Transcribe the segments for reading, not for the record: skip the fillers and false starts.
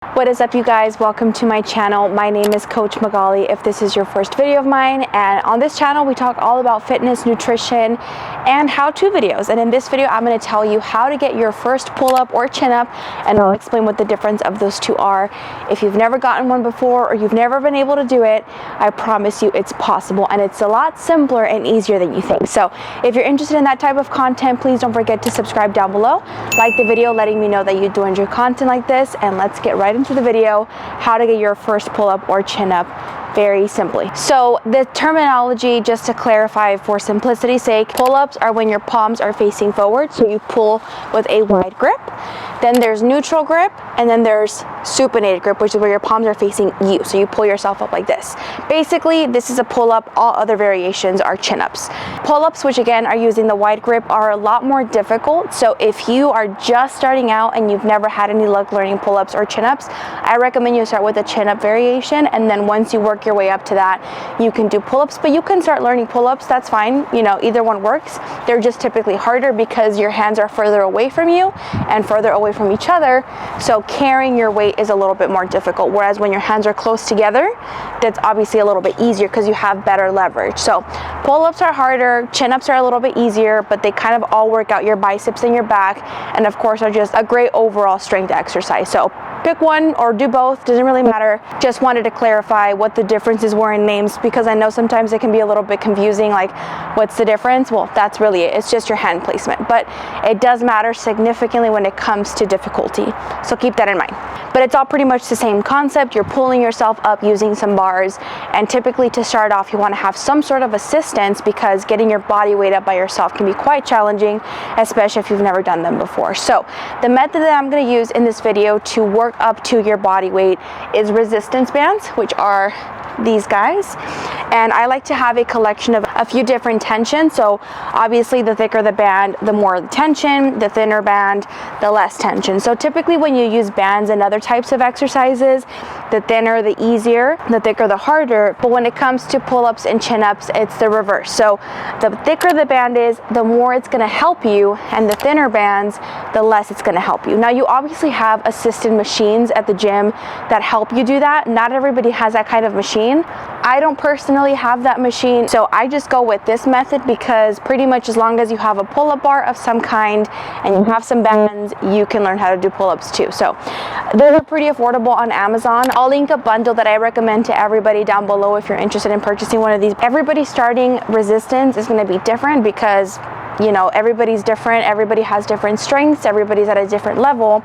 What is up, you guys? Welcome to my channel. My name is Coach Magali if this is your first video of mine, and on this channel we talk all about fitness, nutrition, and how-to videos. And in this video I'm going to tell you how to get your first pull-up or chin-up, and I'll explain what the difference of those two are. If you've never gotten one before or you've never been able to do it, I promise you it's possible, and it's a lot simpler and easier than you think. So if you're interested in that type of content, please don't forget to subscribe down below, like the video letting me know that you do enjoy content like this, and let's get right into the video, how to get your first pull-up or chin-up very simply. So the terminology, just to clarify for simplicity's sake, pull-ups are when your palms are facing forward, so you pull with a wide grip. Then there's neutral grip, and then there's supinated grip, which is where your palms are facing you, so you pull yourself up like this. Basically, this is a pull-up. All other variations are chin-ups. Pull-ups, which again are using the wide grip, are a lot more difficult. So if you are just starting out and you've never had any luck learning pull-ups or chin-ups, I recommend you start with a chin-up variation, and then once you work your way up to that, you can do pull-ups. But you can start learning pull-ups, that's fine. You know, either one works. They're just typically harder because your hands are further away from you and further away from each other, so carrying your weight is a little bit more difficult. Whereas when your hands are close together, that's obviously a little bit easier because you have better leverage. So pull-ups are harder, chin-ups are a little bit easier, but they kind of all work out your biceps and your back, and of course are just a great overall strength exercise. So pick one or do both, doesn't really matter. Just wanted to clarify what the differences were in names, because I know sometimes it can be a little bit confusing, like what's the difference? Well, that's really it. It's just your hand placement, but it does matter significantly when it comes to difficulty, so keep that in mind. But it's all pretty much the same concept. You're pulling yourself up using some bars, and typically to start off you want to have some sort of assistance, because getting your body weight up by yourself can be quite challenging, especially if you've never done them before. So the method that I'm going to use in this video to work up to your body weight is resistance bands, which are these guys, and I like to have a collection of a few different tensions. So obviously the thicker the band, the more the tension, the thinner band, the less tension. So typically when you use bands and other types of exercises, the thinner the easier, the thicker the harder. But when it comes to pull-ups and chin-ups, it's the reverse. So the thicker the band is, the more it's going to help you, and the thinner bands, the less it's going to help you. Now you obviously have assisted machines at the gym that help you do that. Not everybody has that kind of machine. I don't personally have that machine, so I just go with this method, because pretty much as long as you have a pull-up bar of some kind and you have some bands, you can learn how to do pull-ups too. So they're pretty affordable on Amazon. I'll link a bundle that I recommend to everybody down below if you're interested in purchasing one of these. Everybody starting resistance is going to be different, because you know, everybody's different, everybody has different strengths, everybody's at a different level.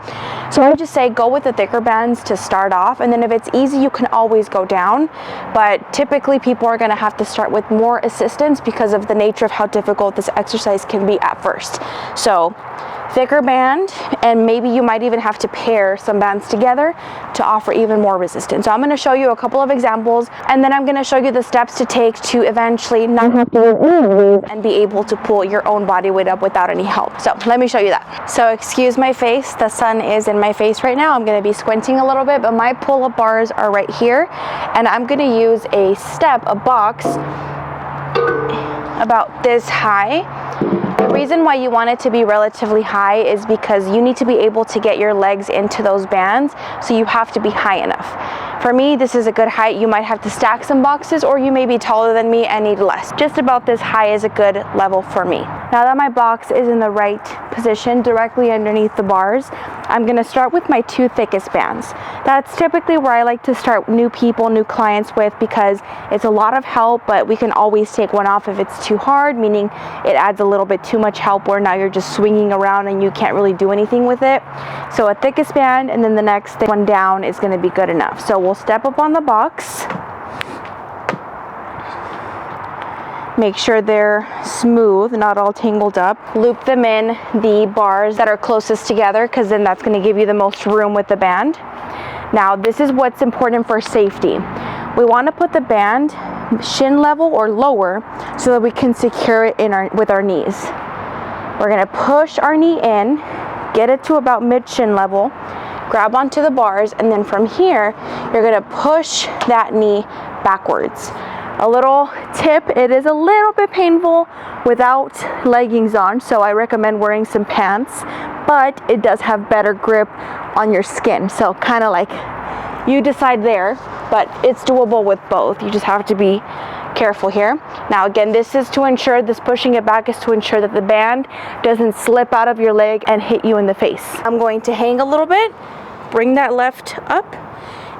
So I would just say go with the thicker bands to start off, and then if it's easy you can always go down. But typically people are going to have to start with more assistance because of the nature of how difficult this exercise can be at first. So thicker band, and maybe you might even have to pair some bands together to offer even more resistance. So I'm going to show you a couple of examples, and then I'm going to show you the steps to take to eventually not have to use any of these and be able to pull your own body weight up without any help. So let me show you that. So excuse my face, the sun is in my face right now. I'm going to be squinting a little bit, but my pull-up bars are right here, and I'm going to use a box about this high. The reason why you want it to be relatively high is because you need to be able to get your legs into those bands, so you have to be high enough. For me, this is a good height. You might have to stack some boxes, or you may be taller than me and need less. Just about this high is a good level for me. Now that my box is in the right position directly underneath the bars, I'm going to start with my two thickest bands. That's typically where I like to start new people, new clients with, because it's a lot of help, but we can always take one off if it's too hard, meaning it adds a little bit too much help where now you're just swinging around and you can't really do anything with it. So a thickest band, and then the next one down is going to be good enough. So we'll step up on the box. Make sure they're smooth, not all tangled up. Loop them in the bars that are closest together, because then that's going to give you the most room with the band. Now this is what's important for safety. We want to put the band shin level or lower so that we can secure it with our knees. We're going to push our knee in, get it to about mid shin level, grab onto the bars, and then from here you're going to push that knee backwards. A little tip, it is a little bit painful without leggings on, so I recommend wearing some pants, but it does have better grip on your skin. So kind of like you decide there, but it's doable with both. You just have to be careful here. Now again, this is to ensure, this pushing it back is to ensure that the band doesn't slip out of your leg and hit you in the face. I'm going to hang a little bit, bring that left up,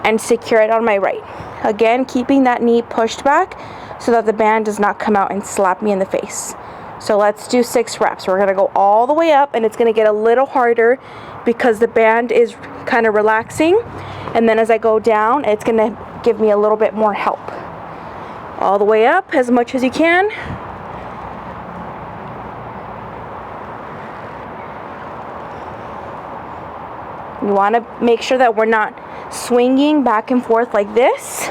and secure it on my right. Again, keeping that knee pushed back so that the band does not come out and slap me in the face. So let's do 6 reps. We're gonna go all the way up, and it's gonna get a little harder because the band is kind of relaxing. And then as I go down, it's gonna give me a little bit more help. All the way up as much as you can. You want to make sure that we're not swinging back and forth like this.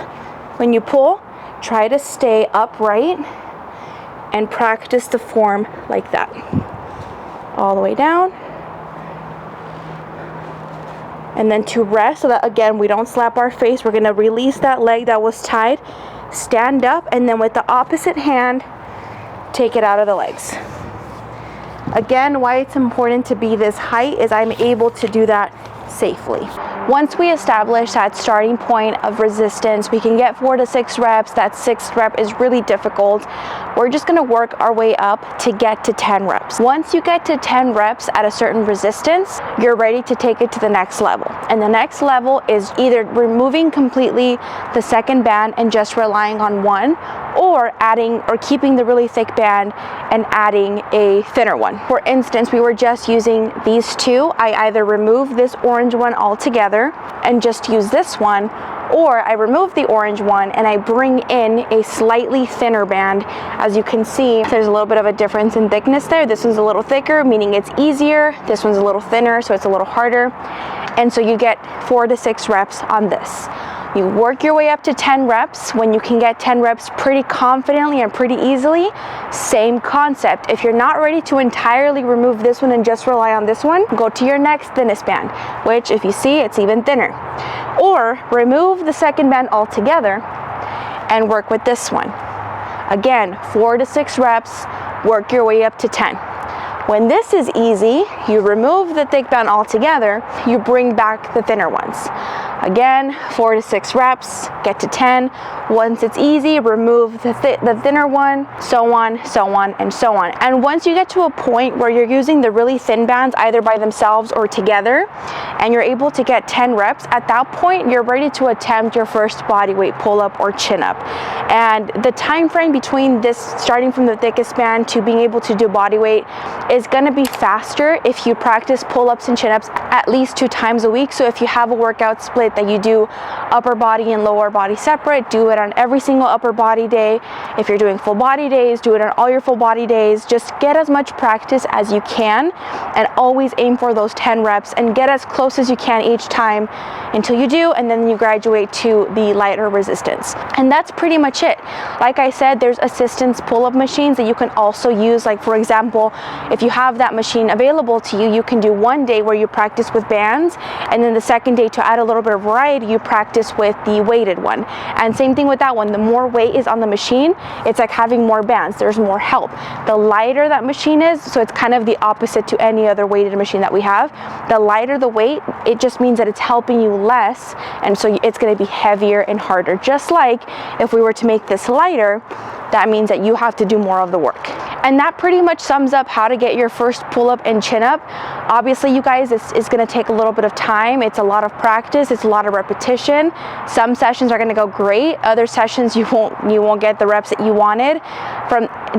When you pull, try to stay upright and practice the form like that. All the way down. And then to rest, so that again we don't slap our face, we're going to release that leg that was tied, stand up, and then with the opposite hand, take it out of the legs. Again, why it's important to be this height is I'm able to do that safely. Once we establish that starting point of resistance, we can get 4 to 6 reps. That 6th rep is really difficult. We're just going to work our way up to get to 10 reps. Once you get to 10 reps at a certain resistance, you're ready to take it to the next level. And the next level is either removing completely the second band and just relying on one, or adding or keeping the really thick band and adding a thinner one. For instance, we were just using these two. I either remove this orange one altogether and just use this one, or I remove the orange one and I bring in a slightly thinner band. As you can see, there's a little bit of a difference in thickness there. This one's a little thicker, meaning it's easier. This one's a little thinner, so it's a little harder. And so you get 4 to 6 reps on this. You work your way up to 10 reps. When you can get 10 reps pretty confidently and pretty easily, same concept. If you're not ready to entirely remove this one and just rely on this one, go to your next thinnest band, which if you see, it's even thinner. Or remove the second band altogether and work with this one. Again, 4 to 6 reps, work your way up to 10. When this is easy, you remove the thick band altogether, you bring back the thinner ones. Again, 4 to 6 reps, get to 10. Once it's easy, remove the thinner one, so on, and so on. And once you get to a point where you're using the really thin bands either by themselves or together, and you're able to get 10 reps, at that point, you're ready to attempt your first body weight pull-up or chin-up. And the time frame between this, starting from the thickest band to being able to do body weight, is gonna be faster if you practice pull-ups and chin-ups at least 2 times a week. So if you have a workout split that you do upper body and lower body separate, do it on every single upper body day. If you're doing full body days, do it on all your full body days. Just get as much practice as you can and always aim for those 10 reps and get as close as you can each time until you do, and then you graduate to the lighter resistance. And that's pretty much it. Like I said, there's assistance pull-up machines that you can also use. Like for example, if you have that machine available to you, you can do one day where you practice with bands, and then the second day, to add a little bit of variety, you practice with the weighted one. And same thing with that one. The more weight is on the machine, it's like having more bands. There's more help. The lighter that machine is, so it's kind of the opposite to any other weighted machine that we have. The lighter the weight, it just means that it's helping you less, and so it's going to be heavier and harder. Just like if we were to make this lighter, that means that you have to do more of the work. And that pretty much sums up how to get your first pull-up and chin-up. Obviously, you guys, this is going to take a little bit of time. It's a lot of practice. It's a lot of repetition. Some sessions are going to go great. Other sessions you won't get the reps that you wanted.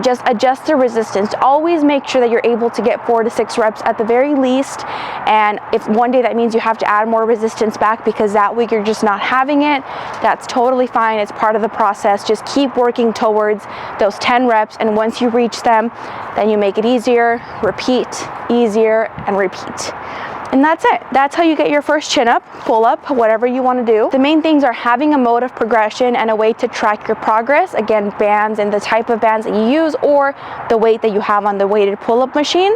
Just adjust the resistance. Always make sure that you're able to get 4 to 6 reps at the very least. And if one day that means you have to add more resistance back because that week you're just not having it, that's totally fine. It's part of the process. Just keep working towards those 10 reps, and once you reach them, then you make it easier, repeat, easier, and repeat. And that's it. That's how you get your first chin up, pull up, whatever you want to do. The main things are having a mode of progression and a way to track your progress. Again, bands and the type of bands that you use, or the weight that you have on the weighted pull-up machine.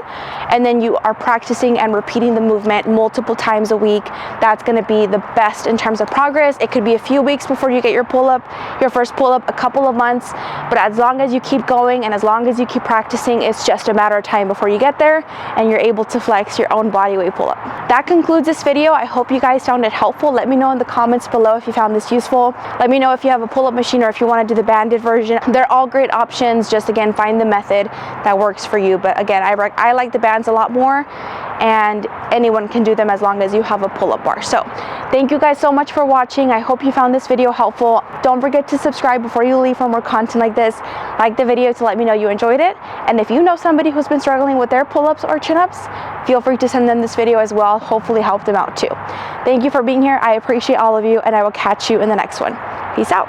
And then you are practicing and repeating the movement multiple times a week. That's going to be the best in terms of progress. It could be a few weeks before you get your pull-up, your first pull-up, a couple of months. But as long as you keep going and as long as you keep practicing, it's just a matter of time before you get there and you're able to flex your own body weight pull-up. That concludes this video. I hope you guys found it helpful. Let me know in the comments below if you found this useful. Let me know if you have a pull-up machine or if you want to do the banded version. They're all great options. Just again, find the method that works for you. But again, I like the bands a lot more, and anyone can do them as long as you have a pull-up bar. So thank you guys so much for watching. I hope you found this video helpful. Don't forget to subscribe before you leave for more content like this. Like the video to let me know you enjoyed it. And if you know somebody who's been struggling with their pull-ups or chin-ups, feel free to send them this video as well. Hopefully help them out too. Thank you for being here. I appreciate all of you, and I will catch you in the next one. Peace out.